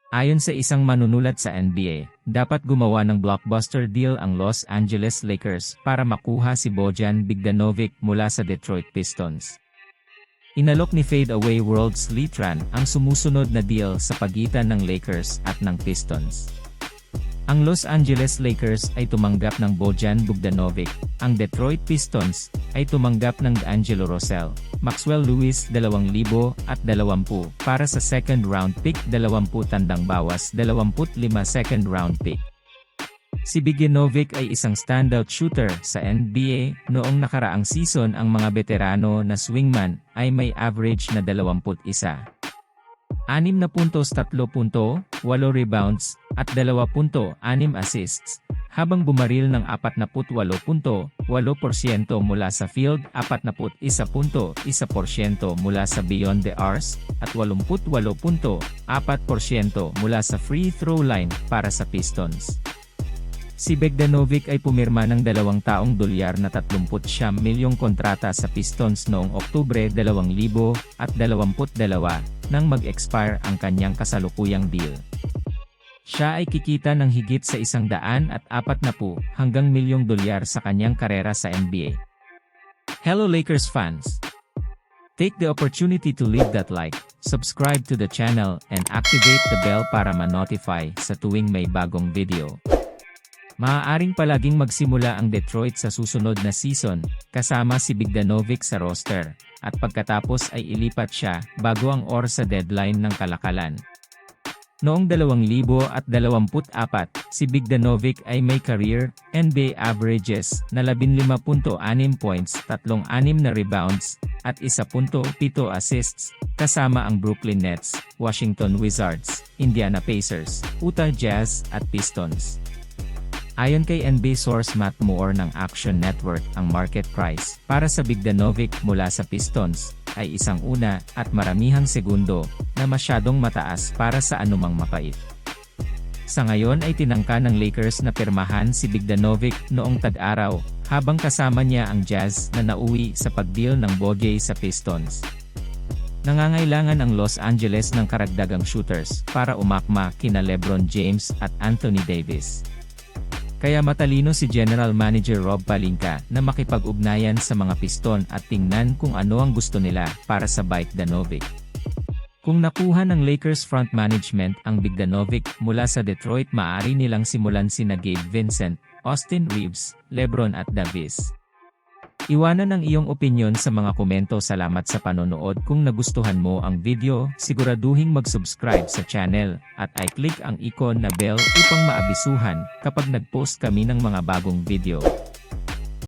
Ayon sa isang manunulat sa NBA, dapat gumawa ng blockbuster deal ang Los Angeles Lakers para makuha si Bojan Bogdanovic mula sa Detroit Pistons. Inalok ni Fadeaway Worlds Litran ang sumusunod na deal sa pagitan ng Lakers at ng Pistons. Ang Los Angeles Lakers ay tumanggap ng Bojan Bogdanovic, ang Detroit Pistons ay tumanggap ng D'Angelo Russell, Maxwell Lewis 2020 para sa second round pick 20 tandang bawas 25 second round pick. Si Bogdanovic ay isang standout shooter sa NBA, noong nakaraang season ang mga veterano na swingman ay may average na 21. 6 na puntos 3 punto, 8 rebounds, at 2.6 assists, habang bumaril ng 48.8% mula sa field, 41.1% mula sa beyond the arc, at 88.4% mula sa free throw line para sa Pistons. Si Bogdanovic ay pumirma ng 2 taong $39 milyong kontrata sa Pistons noong Oktubre 2022 nang mag-expire ang kanyang kasalukuyang deal. Siya ay kikita ng higit sa $140 hanggang milyong sa kanyang karera sa NBA. Hello Lakers fans! Take the opportunity to leave that like, subscribe to the channel, and activate the bell para ma-notify sa tuwing may bagong video. Maaaring palaging magsimula ang Detroit sa susunod na season, kasama si Bogdanovic sa roster, at pagkatapos ay ilipat siya bago ang oras sa deadline ng kalakalan. Noong 2024, si Bogdanovic ay may career NBA averages na 15.6 points, 36 na rebounds, at 1.7 assists, kasama ang Brooklyn Nets, Washington Wizards, Indiana Pacers, Utah Jazz, at Pistons. Ayon kay NBA source Matt Moore ng Action Network, ang market price para sa Bogdanovic mula sa Pistons ay isang una at maramihang segundo na masyadong mataas para sa anumang mapait. Sa ngayon ay tinangka ng Lakers na pirmahan si Bogdanovic noong tag-araw, habang kasama niya ang Jazz na nauwi sa pag-deal ng Bogey sa Pistons. Nangangailangan ang Los Angeles ng karagdagang shooters para umakma kina LeBron James at Anthony Davis. Kaya matalino si General Manager Rob Pelinka na makipag-ugnayan sa mga Piston at tingnan kung ano ang gusto nila para sa Bogdanovic. Kung nakuha ng Lakers front management ang Bogdanovic mula sa Detroit, maaari nilang simulan sina Gabe Vincent, Austin Reeves, LeBron at Davis. Iwanan ang iyong opinyon sa mga komento. Salamat sa panonood. Kung nagustuhan mo ang video, siguraduhing mag-subscribe sa channel, at i-click ang icon na bell upang maabisuhan kapag nag-post kami ng mga bagong video.